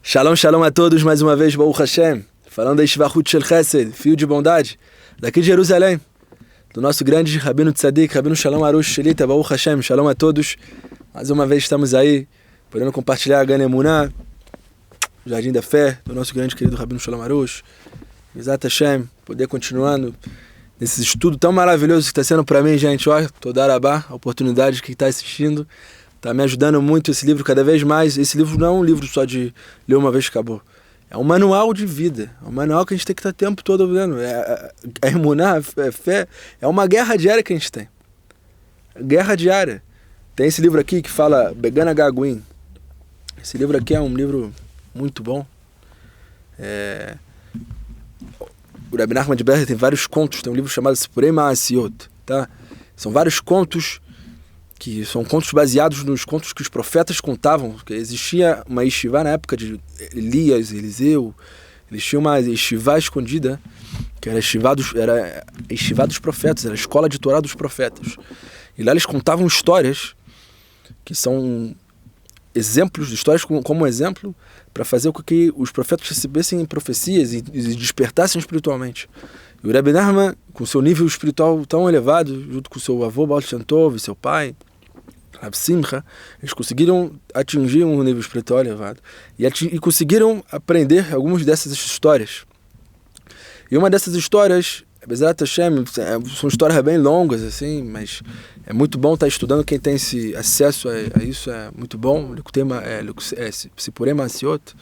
Shalom, shalom a todos, mais uma vez, Baruch Hashem, falando da Yeshivachut Shel Chesed, fio de bondade, daqui de Jerusalém, do nosso grande Rabino Tzadik, Rabino Shalom Arush Shelita, Baruch Hashem, shalom a todos, mais uma vez estamos aí, podendo compartilhar a Gan Emuná, o Jardim da Fé, do nosso grande querido Rabino Shalom Arush, Bezat Hashem, poder continuando nesse estudo tão maravilhoso que está sendo para mim, gente, ó, Todá Rabá, a oportunidade que está assistindo, está me ajudando muito esse livro cada vez mais. Esse livro não é um livro só de ler uma vez e acabou. É um manual de vida. É um manual que a gente tem que estar o tempo todo vendo. A emuná, a fé, é uma guerra diária que a gente tem. Guerra diária. Tem esse livro aqui que fala Begana Gaguin. Esse livro aqui é um livro muito bom. O Rabbi Nachman de Berger tem vários contos. Tem um livro chamado Sipurei Ma'asiot. Tá? São vários contos que são contos baseados nos contos que os profetas contavam, que existia uma yeshiva na época de Elias, Eliseu, eles tinham uma yeshiva escondida, que era a yeshiva dos profetas, era a escola de Torá dos profetas. E lá eles contavam histórias, que são exemplos, histórias como exemplo, para fazer com que os profetas recebessem profecias e despertassem espiritualmente. E o Rabbi Nachman, com seu nível espiritual tão elevado, junto com seu avô Baal Shem Tov e seu pai, Rav Simcha, eles conseguiram atingir um nível espiritual elevado e conseguiram aprender algumas dessas histórias. E uma dessas histórias, Bezat Hashem, são histórias bem longas, assim, mas é muito bom estar estudando. Quem tem esse acesso a isso é muito bom. O tema é Sipurei Ma'asiot.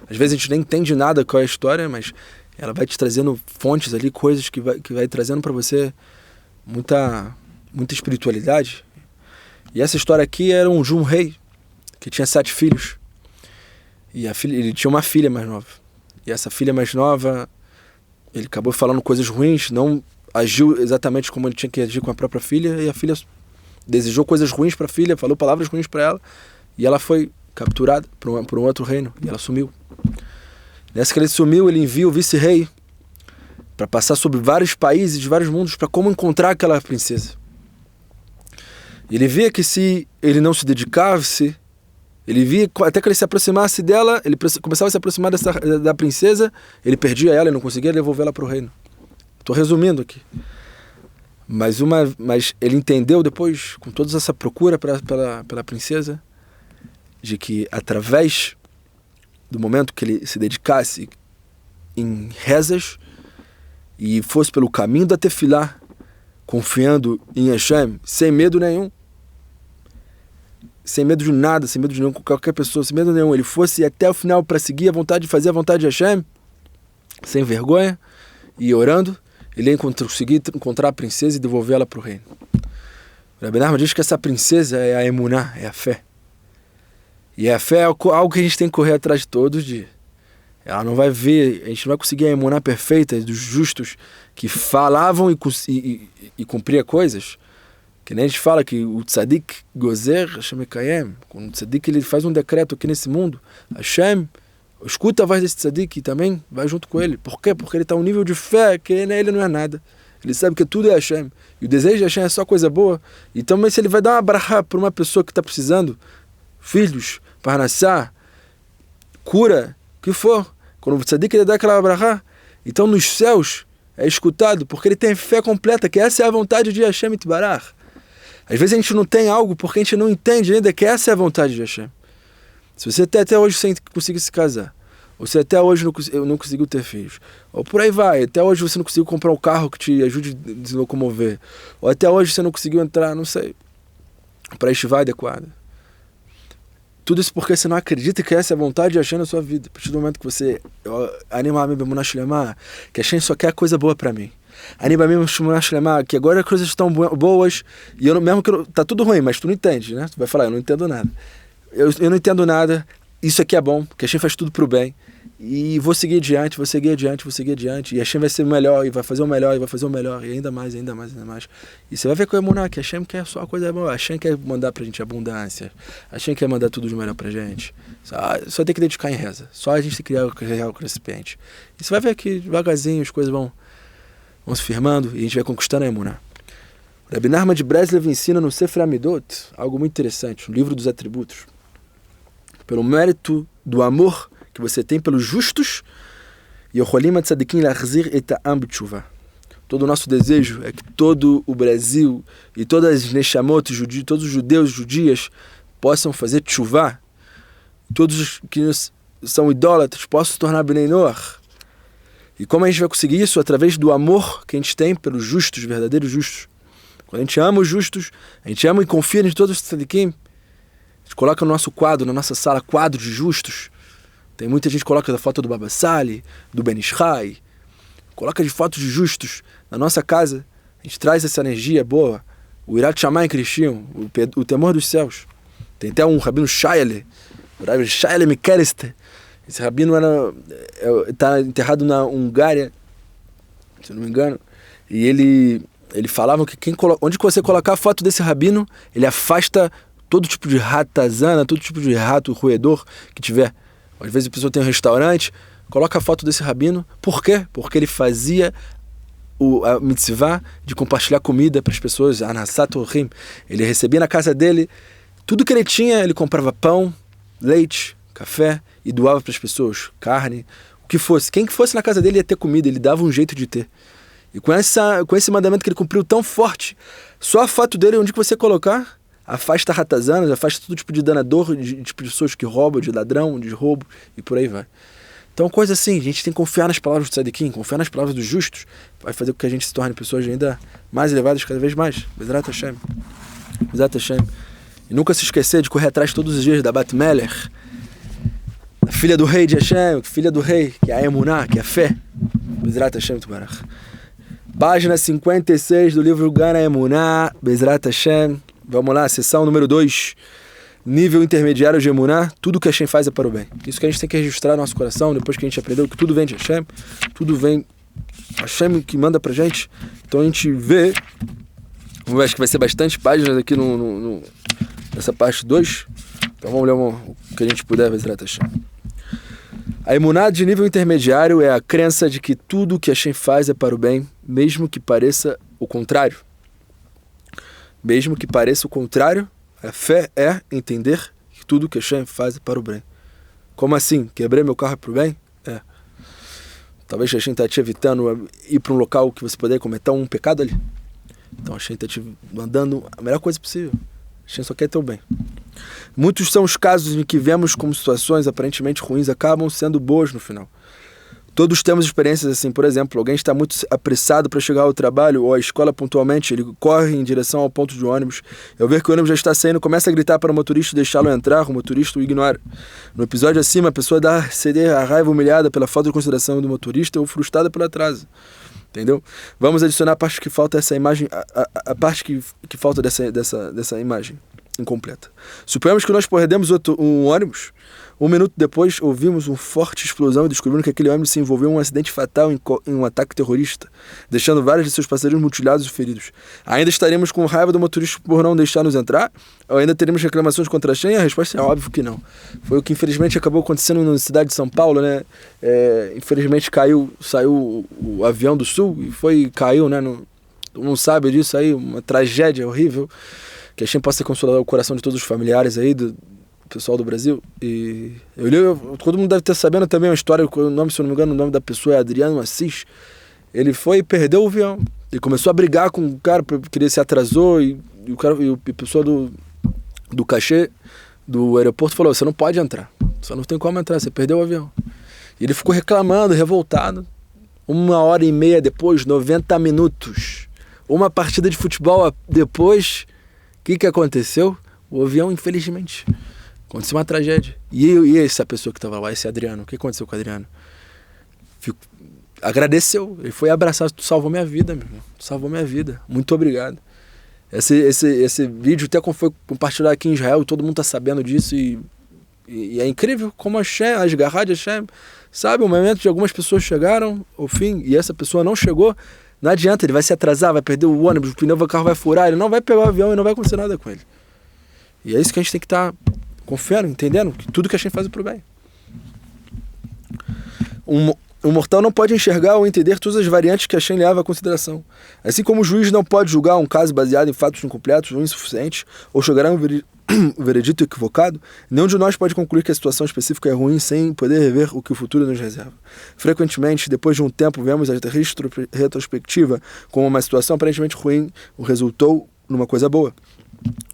Às vezes a gente nem entende nada qual é a história, mas ela vai te trazendo fontes ali, coisas que vai trazendo para você muita espiritualidade. E essa história aqui era um rei que tinha 7 filhos. E ele tinha uma filha mais nova. E essa filha mais nova, ele acabou falando coisas ruins, não agiu exatamente como ele tinha que agir com a própria filha, e a filha desejou coisas ruins para a filha, falou palavras ruins para ela, e ela foi capturada por um outro reino, e ela sumiu. Nessa que ele sumiu, ele envia o vice-rei para passar sobre vários países, vários mundos, para como encontrar aquela princesa. Ele via que se ele não se dedicasse, ele via até que ele se aproximasse dela, ele começava a se aproximar da princesa, ele perdia ela e não conseguia devolvê-la para o reino. Estou resumindo aqui. Mas ele entendeu depois, com toda essa procura pela princesa, de que através do momento que ele se dedicasse em rezas e fosse pelo caminho da tefilá, confiando em Hashem, sem medo nenhum, sem medo de nada, sem medo de nenhum, qualquer pessoa, sem medo nenhum, ele fosse até o final para seguir a vontade, fazer a vontade de Hashem, sem vergonha, e orando, ele ia conseguir encontrar a princesa e devolver ela para o reino. O Rabbi Nachman diz que essa princesa é a emuná, é a fé. E a fé é algo que a gente tem que correr atrás de todos os dias. Ela não vai ver, a gente não vai conseguir a emuná perfeita dos justos que falavam e cumpriam coisas. Que nem a gente fala que o tzadik gozer Hashem mekayem. Quando o tzadik ele faz um decreto aqui nesse mundo, Hashem escuta a voz desse tzadik e também vai junto com ele. Por quê? Porque ele está um nível de fé que ele não é nada. Ele sabe que tudo é Hashem. E o desejo de Hashem é só coisa boa. Então, mas se ele vai dar uma brachá para uma pessoa que está precisando, filhos, parnassá, cura, o que for, quando o tzadik ele dá aquela brachá, então nos céus é escutado, porque ele tem fé completa, que essa é a vontade de Hashem Itbarach. Às vezes a gente não tem algo porque a gente não entende ainda que essa é a vontade de Hashem. Se você até hoje sem conseguir se casar, ou se até hoje não conseguiu ter filhos, ou por aí vai, até hoje você não conseguiu comprar um carro que te ajude a se locomover, ou até hoje você não conseguiu entrar, não sei, para a yeshiva adequada. Tudo isso porque você não acredita que essa é a vontade de Hashem na sua vida. A partir do momento que você anima que Hashem só quer coisa boa para mim. Que agora as coisas estão boas e eu mesmo que tá tudo ruim, mas tu não entende, né? Tu vai falar, eu não entendo nada. Eu não entendo nada. Isso aqui é bom, porque Hashem faz tudo pro bem. E vou seguir adiante. E Hashem vai ser o melhor, e vai fazer o melhor, e ainda mais. E você vai ver com a emuná, que Hashem quer só a coisa boa. Hashem quer mandar pra gente abundância. Hashem quer mandar tudo de melhor pra gente. Só tem que dedicar em reza. Só a gente tem que criar o recipiente. E você vai ver que devagarzinho as coisas vão se firmando e a gente vai conquistando a emuná. O Rabbi Nachman de Breslev ensina no Sefer Amidot algo muito interessante, o livro dos atributos. Pelo mérito do amor que você tem pelos justos. Todo o nosso desejo é que todo o Brasil e todas as Neshamot, todos os judeus e judias possam fazer tchuvá. Todos os que são idólatras possam se tornar Bnei Noach. E como a gente vai conseguir isso? Através do amor que a gente tem pelos justos, verdadeiros justos. Quando a gente ama os justos, a gente ama e confia em todos os tzadikim. A gente coloca no nosso quadro, na nossa sala, quadro de justos. Tem muita gente que coloca a foto do Baba Sali, do Ben Ishai. Coloca de fotos de justos na nossa casa. A gente traz essa energia boa. O Irat Shamayim Krishim, o temor dos céus. Tem até um rabino Shaile, o rabino Shaile Mikelester. Esse rabino está enterrado na Hungária, se não me engano. E ele falava que onde você colocar a foto desse rabino, ele afasta todo tipo de ratazana, todo tipo de rato roedor que tiver. Às vezes a pessoa tem um restaurante, coloca a foto desse rabino. Por quê? Porque ele fazia a mitzvah de compartilhar comida para as pessoas. Anasat Ohim. Ele recebia na casa dele tudo que ele tinha. Ele comprava pão, leite, café e doava para as pessoas. Carne, o que fosse. Quem que fosse na casa dele ia ter comida. Ele dava um jeito de ter. E com esse mandamento que ele cumpriu tão forte, só a foto dele, onde que você colocar, afasta ratazanas, afasta todo tipo de danador, de tipo de pessoas que roubam, de ladrão, de roubo e por aí vai. Então, coisa assim, a gente tem que confiar nas palavras do tzadikim, confiar nas palavras dos justos, vai fazer com que a gente se torne pessoas ainda mais elevadas cada vez mais. Bezrat Hashem. Bezrat Hashem. E nunca se esquecer de correr atrás todos os dias da Bat Meler, da filha do rei de Hashem, filha do rei, que é a Emuná, que é a fé. Bezrat Hashem Tubarach. Página 56 do livro Gana Emuná, Bezrat Hashem. Vamos lá, sessão número 2. Nível intermediário de Emuná, tudo que Hashem faz é para o bem. Isso que a gente tem que registrar no nosso coração, depois que a gente aprendeu que tudo vem de Hashem, tudo vem Hashem que manda pra gente. Então a gente vê, acho que vai ser bastante páginas aqui nessa parte 2. Então vamos ler o que a gente puder, Bezrat Hashem. A Emuná de nível intermediário é a crença de que tudo que Hashem faz é para o bem, mesmo que pareça o contrário. Mesmo que pareça o contrário, a fé é entender que tudo que Hashem faz é para o bem. Como assim? Quebrei meu carro para o bem? É. Talvez Hashem está te evitando ir para um local que você poderia cometer um pecado ali. Então Hashem está te mandando a melhor coisa possível. Hashem só quer teu bem. Muitos são os casos em que vemos como situações aparentemente ruins acabam sendo boas no final. Todos temos experiências assim, por exemplo, alguém está muito apressado para chegar ao trabalho ou à escola pontualmente, ele corre em direção ao ponto de ônibus, e ao ver que o ônibus já está saindo, começa a gritar para o motorista deixá-lo entrar, o motorista o ignora. No episódio acima, a pessoa dá ceder à raiva humilhada pela falta de consideração do motorista ou frustrada pelo atraso. Entendeu? Vamos adicionar a parte que falta essa imagem, a parte que falta dessa imagem incompleta. Suponhamos que nós perdemos um ônibus. Um minuto depois, ouvimos uma forte explosão e descobrimos que aquele ônibus se envolveu em um acidente fatal em um ataque terrorista, deixando vários de seus passageiros mutilados e feridos. Ainda estaremos com raiva do motorista por não deixar-nos entrar? Ou ainda teremos reclamações contra a Hashem? A resposta é óbvio que não. Foi o que infelizmente acabou acontecendo na cidade de São Paulo, né? Infelizmente saiu o avião do Sul e caiu, né? Todo mundo sabe disso aí, uma tragédia horrível. Que a Hashem possa consolar o coração de todos os familiares aí, do pessoal do Brasil. E todo mundo deve estar sabendo também uma história, se eu não me engano, o nome da pessoa é Adriano Assis. Ele foi e perdeu o avião. Ele começou a brigar com o cara porque ele se atrasou e a pessoa do cachê do aeroporto falou: você não pode entrar, você não tem como entrar, você perdeu o avião. E ele ficou reclamando, revoltado. 1h30 depois, 90 minutos, uma partida de futebol depois, o que aconteceu? O avião, infelizmente, aconteceu uma tragédia. E essa pessoa que estava lá, esse Adriano, o que aconteceu com o Adriano? Agradeceu, ele foi abraçar: tu salvou minha vida, meu irmão, tu salvou minha vida, muito obrigado. Esse vídeo até foi compartilhado aqui em Israel, todo mundo está sabendo disso e é incrível como as garras de Hashem, sabe, o momento de algumas pessoas chegaram ao fim e essa pessoa não chegou, não adianta, ele vai se atrasar, vai perder o ônibus, o pneu do carro vai furar, ele não vai pegar o avião e não vai acontecer nada com ele. E é isso que a gente tem que estar confiando, entendendo que tudo que a gente faz é pro bem. O mortal não pode enxergar ou entender todas as variantes que Hashem leva à consideração. Assim como o juiz não pode julgar um caso baseado em fatos incompletos ou insuficientes, ou chegar a um o veredito equivocado, nenhum de nós pode concluir que a situação específica é ruim sem poder rever o que o futuro nos reserva. Frequentemente, depois de um tempo, vemos a retrospectiva como uma situação aparentemente ruim resultou numa coisa boa.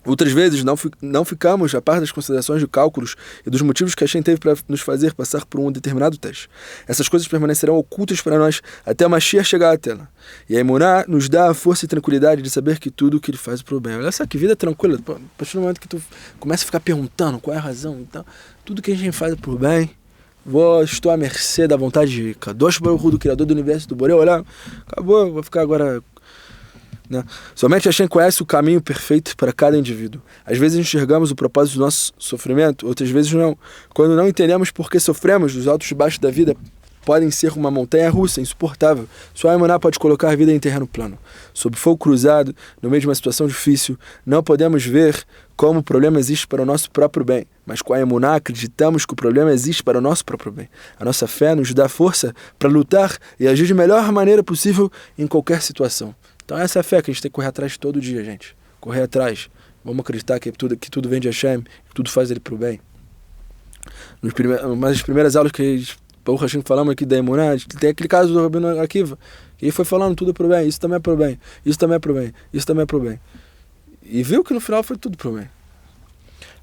Outras vezes não ficamos a par das considerações de cálculos e dos motivos que Hashem teve para nos fazer passar por um determinado teste. Essas coisas permanecerão ocultas para nós até a Mashiach chegar à tela. E a Emuná nos dá a força e tranquilidade de saber que tudo que ele faz é pro bem. Olha só que vida tranquila. A partir do momento que tu começa a ficar perguntando qual é a razão, então, tudo que a gente faz é pro bem. Estou à mercê da vontade de Kadosh Baruch Hu, do Criador do Universo, do Borei Olam. Acabou, vou ficar agora... Né? Somente Hashem conhece o caminho perfeito para cada indivíduo. Às vezes enxergamos o propósito do nosso sofrimento, outras vezes não. Quando não entendemos por que sofremos, os altos e baixos da vida podem ser uma montanha russa, insuportável. Só a Emuná pode colocar a vida em terreno plano. Sob fogo cruzado, no meio de uma situação difícil, não podemos ver como o problema existe para o nosso próprio bem. Mas com a Emuná acreditamos que o problema existe para o nosso próprio bem. A nossa fé nos dá força para lutar e agir de melhor maneira possível em qualquer situação. Então essa é a fé que a gente tem que correr atrás todo dia, gente. Correr atrás. Vamos acreditar que tudo vem de Hashem, que tudo faz ele pro bem. Mas as primeiras aulas que o Hashem falamos aqui da Emuná, tem aquele caso do Rabino Akiva, que ele foi falando tudo pro bem, isso também é pro bem, isso também é pro bem, isso também é pro bem. E viu que no final foi tudo pro bem.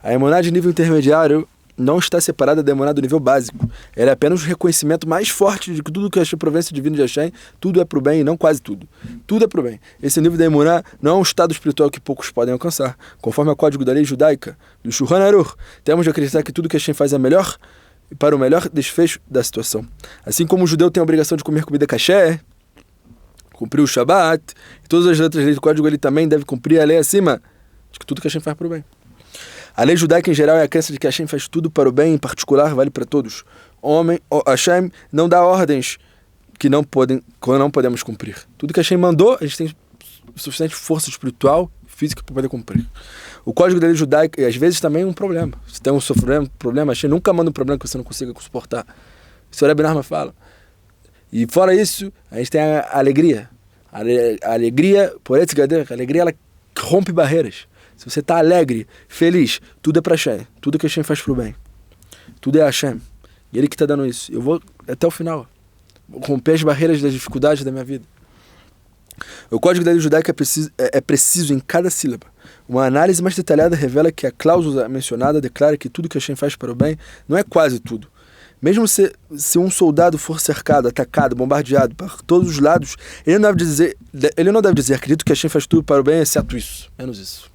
A Emuná de nível intermediário não está separada da Emuná do nível básico. Ela é apenas o reconhecimento mais forte de que tudo que é providência divina de Hashem, tudo é pro bem e não quase tudo. Tudo é pro bem. Esse nível da Emuná não é um estado espiritual que poucos podem alcançar. Conforme o código da lei judaica, do Shulchan Aruch, temos de acreditar que tudo que Hashem faz é melhor e para o melhor desfecho da situação. Assim como o judeu tem a obrigação de comer comida kasher, cumprir o Shabat, e todas as letras do código ele também deve cumprir a lei acima de que tudo que Hashem faz pro bem. A lei judaica em geral é a crença de que Hashem faz tudo para o bem, em particular vale para todos. Hashem não dá ordens que não podemos cumprir. Tudo que Hashem mandou, a gente tem suficiente força espiritual e física para poder cumprir. O código da lei judaica, às vezes, também é um problema. Se tem um problema, Hashem nunca manda um problema que você não consiga suportar. Isso o Rebbe Nachman fala. E fora isso, a gente tem a alegria. A alegria, por esse gader, a alegria ela rompe barreiras. Se você está alegre, feliz, tudo é para Hashem. Tudo que Hashem faz pro bem. Tudo é Hashem. E Ele que está dando isso. Eu vou até o final. Vou romper as barreiras das dificuldades da minha vida. O código da lei judaica é preciso em cada sílaba. Uma análise mais detalhada revela que a cláusula mencionada declara que tudo que Hashem faz para o bem não é quase tudo. Mesmo se um soldado for cercado, atacado, bombardeado por todos os lados, ele não deve dizer acredito que Hashem faz tudo para o bem, exceto isso. Menos isso.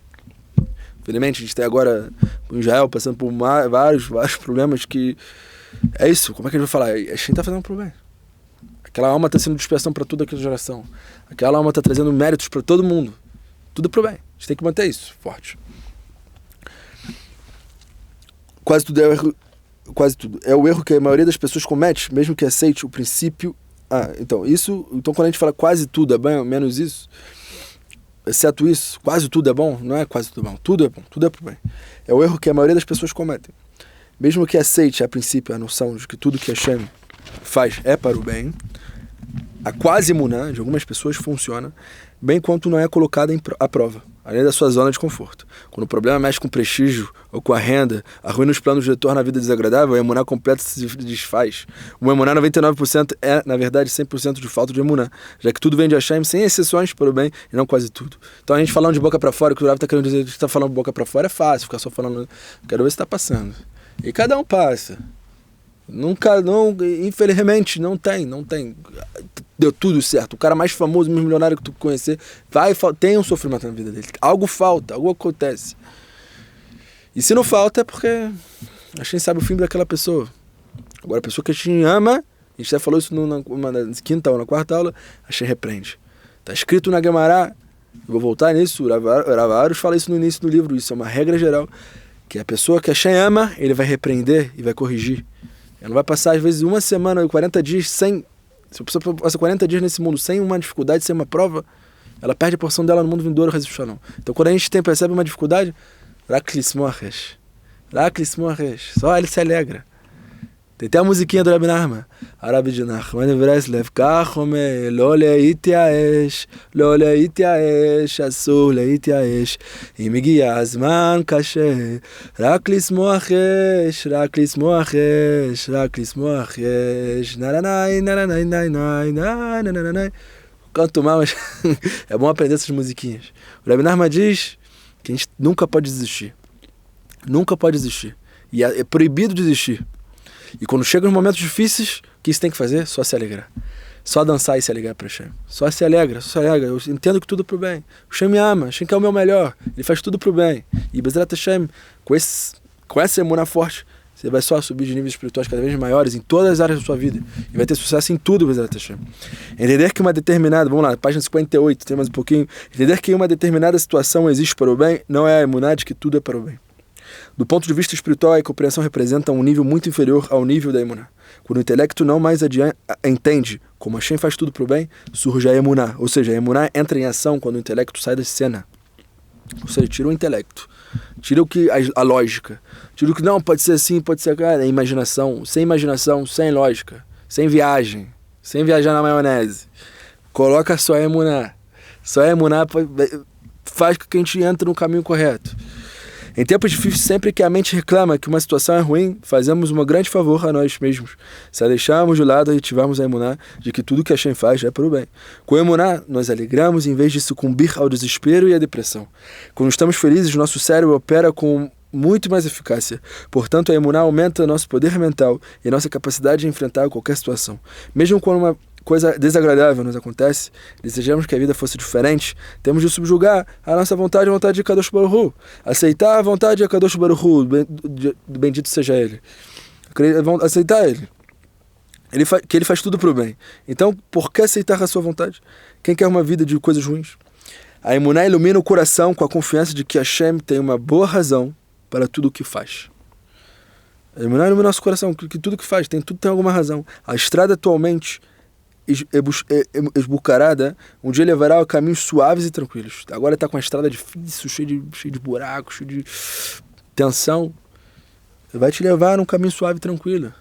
Infelizmente, a gente tem agora em Israel passando por vários problemas que... É isso, como é que a gente vai falar? A gente está fazendo pro bem. Aquela alma está sendo dispersão para toda aquela geração. Aquela alma está trazendo méritos para todo mundo. Tudo pro bem. A gente tem que manter isso forte. Quase tudo é o erro que a maioria das pessoas comete, mesmo que aceite o princípio... Então quando a gente fala quase tudo é bem, menos isso... Exceto isso, quase tudo é bom, não é quase tudo bom, tudo é bom, tudo é pro bem. É o erro que a maioria das pessoas cometem. Mesmo que aceite a princípio a noção de que tudo que Hashem faz é para o bem, a quase emuná de algumas pessoas funciona, bem quanto não é colocada à prova, além da sua zona de conforto. Quando o problema mexe com o prestígio ou com a renda, arruina os planos de retorno à vida desagradável, a emuná completa se desfaz. O emuná 99% é, na verdade, 100% de falta de emuná, já que tudo vem de Hashem, sem exceções para o bem, e não quase tudo. Então a gente falando de boca para fora, o que o Rav está querendo dizer, a gente está falando de boca para fora, é fácil, ficar só falando, quero ver se está passando. E cada um passa. Infelizmente, não tem. Deu tudo certo. O cara mais famoso, mais milionário que tu conhecer, tem um sofrimento na vida dele. Algo falta, algo acontece. E se não falta, é porque a gente sabe o fim daquela pessoa. Agora, a pessoa que a gente ama, a gente já falou isso na quinta ou na quarta aula, a gente repreende. Está escrito na Gemara, eu vou voltar nisso, o Rav Arush fala isso no início do livro, isso é uma regra geral, que a pessoa que a gente ama, ele vai repreender e vai corrigir. Ele não vai passar, às vezes, uma semana, 40 dias sem... Se a pessoa passa 40 dias nesse mundo sem uma dificuldade, sem uma prova, ela perde a porção dela no mundo vindouro, não. Então, quando a gente percebe uma dificuldade, só ele se alegra. Tem até a musiquinha do Rabbi Nachman. Arabi de Nachman Breslev, Kachome, Lo leityaesh, Lo leityaesh, Asur leityaesh, Im הגיע הזמן קשה, רק לשמוח יש, רק לשמוח יש, רק לשמוח יש, נננאי, נננאי, נננאי, נננאי. Canto mal, mas é bom aprender essas musiquinhas. O Rabbi Nachman diz que a gente nunca pode desistir. Nunca pode desistir. E é proibido desistir. E quando chegam os momentos difíceis, o que você tem que fazer? Só se alegrar. Só dançar e se alegrar para Hashem. Só se alegra, só se alegra. Eu entendo que tudo é pro bem. O Hashem me ama, Hashem quer o meu melhor. Ele faz tudo pro bem. E Bezrat Hashem, com essa emuná forte, você vai só subir de níveis espirituais cada vez maiores em todas as áreas da sua vida. E vai ter sucesso em tudo, Bezrat Hashem. Entender que uma determinada, vamos lá, página 58, tem mais um pouquinho. Entender que uma determinada situação existe para o bem, não é a emuná de que tudo é para o bem. Do ponto de vista espiritual, a compreensão representa um nível muito inferior ao nível da emuná. Quando o intelecto não mais entende como Hashem faz tudo para o bem, surge a emuná. Ou seja, a emuná entra em ação quando o intelecto sai da cena. Ou seja, tira o intelecto. Tira a lógica. Tira o que não, pode ser assim, pode ser aquilo. É imaginação, sem lógica. Sem viagem. Sem viajar na maionese. Coloca só a emuná. Só a emuná faz com que a gente entre no caminho correto. Em tempos difíceis, sempre que a mente reclama que uma situação é ruim, fazemos um grande favor a nós mesmos. Se a deixarmos de lado e ativarmos a emuná de que tudo que Hashem faz é para o bem. Com a emuná, nós alegramos em vez de sucumbir ao desespero e à depressão. Quando estamos felizes, nosso cérebro opera com muito mais eficácia. Portanto, a emuná aumenta nosso poder mental e nossa capacidade de enfrentar qualquer situação. Mesmo quando uma coisa desagradável nos acontece, desejamos que a vida fosse diferente, temos de subjugar a nossa vontade à vontade de Kadosh Baruch Hu. Aceitar a vontade de Kadosh Baruch Hu, bendito seja Ele. Aceitar Ele. Que Ele faz tudo para o bem. Então, por que aceitar a sua vontade? Quem quer uma vida de coisas ruins? A emuná ilumina o coração com a confiança de que Hashem tem uma boa razão para tudo o que faz. A emuná ilumina o nosso coração, que tudo que faz, tudo tem alguma razão. A estrada atualmente esbucarada, um dia levará a caminhos suaves e tranquilos. Agora está com a estrada difícil, cheio de buracos, cheio de tensão. Vai te levar num caminho suave e tranquilo.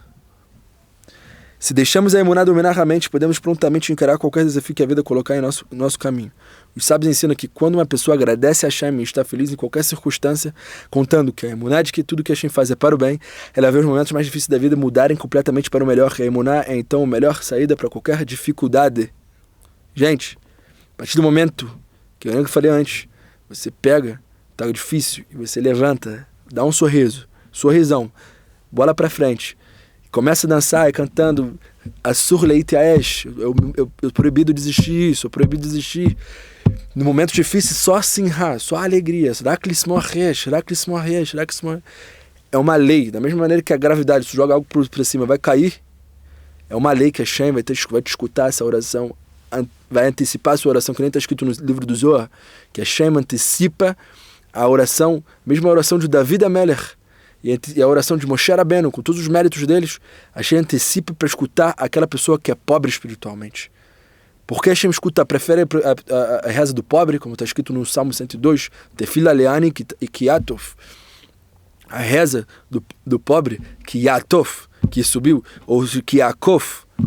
Se deixamos a emuná dominar a mente, podemos prontamente encarar qualquer desafio que a vida colocar em nosso caminho. Os sábios ensinam que quando uma pessoa agradece a Hashem e está feliz em qualquer circunstância, contando que a emuná de que tudo que Hashem faz é para o bem, ela vê os momentos mais difíceis da vida mudarem completamente para o melhor. A emuná é então a melhor saída para qualquer dificuldade. Gente, a partir do momento que eu falei antes, você pega, tá difícil, e você levanta, dá um sorrisão, bola para frente, começa a dançar e cantando Asur leityaesh, eu proibido desistir, sou proibido desistir. No momento difícil, só simha, só alegria. É uma lei, da mesma maneira que a gravidade, se joga algo para cima, vai cair. É uma lei que a Hashem vai te escutar essa oração, vai antecipar a sua oração, que nem está escrito no livro do Zohar, que a Hashem antecipa a oração, mesmo a oração de David HaMelech, e a oração de Moshe Rabbeinu, com todos os méritos deles, Hashem antecipa para escutar aquela pessoa que é pobre espiritualmente. Por que Hashem prefere a reza do pobre, como está escrito no Salmo 102, Tefila Leani Kiatov, a reza do pobre, Kiatov, que subiu, ou Kiakov,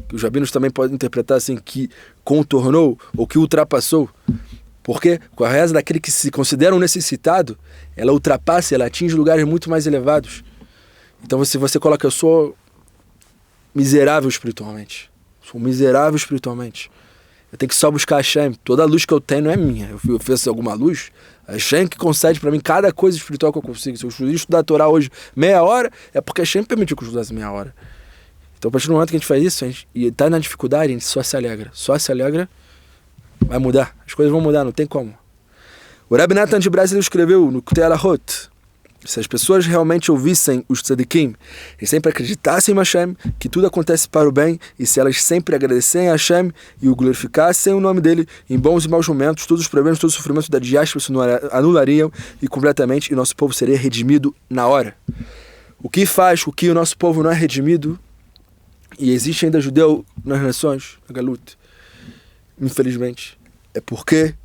que os rabinos também podem interpretar assim, que contornou, ou que ultrapassou. Porque com a reza daquele que se considera um necessitado, ela ultrapassa, ela atinge lugares muito mais elevados. Então se você coloca, eu sou miserável espiritualmente. Eu tenho que só buscar Hashem. Toda a luz que eu tenho não é minha. Eu fiz alguma luz, Hashem que concede para mim cada coisa espiritual que eu consigo. Se eu estudar a Torá hoje meia hora, é porque Hashem permitiu que eu estudasse meia hora. Então a partir do momento que a gente faz isso, e está na dificuldade, a gente só se alegra, vai mudar. As coisas vão mudar, não tem como. O Rabbi Natan de Brasil escreveu no Kutei Alahot: se as pessoas realmente ouvissem os tzadikim e sempre acreditassem em Hashem, que tudo acontece para o bem, e se elas sempre agradecessem a Hashem e o glorificassem o nome dele em bons e maus momentos, todos os problemas, todos os sofrimentos da diáspora se anulariam e completamente, e nosso povo seria redimido na hora. O que faz com que o nosso povo não é redimido, e existe ainda judeu nas nações, na Galut, infelizmente, é porque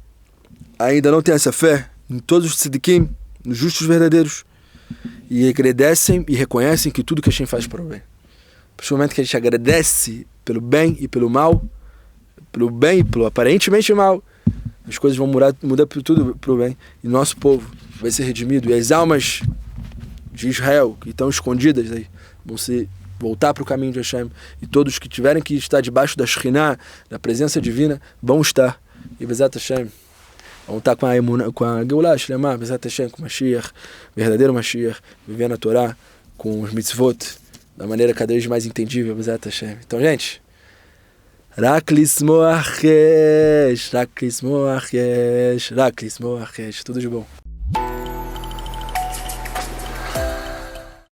ainda não tem essa fé em todos os tzadikim, nos justos verdadeiros, e agradecem e reconhecem que tudo que Hashem faz para o bem. A partir do momento que a gente agradece pelo bem e pelo mal, pelo bem e pelo aparentemente mal, as coisas vão mudar tudo pro bem. E nosso povo vai ser redimido. E as almas de Israel, que estão escondidas aí, vão voltar para o caminho de Hashem. E todos que tiverem que estar debaixo da Shekhinah, da presença divina, vão estar. E Bezat Hashem, vão estar com a Geulah Shlema, Bezat Hashem, com o Mashiach, verdadeiro Mashiach, vivendo a Torá, com os mitzvot, da maneira cada vez mais entendível, Bezat Hashem. Então, gente, רק לשמוח יש, רק לשמוח יש, רק לשמוח יש. Tudo de bom.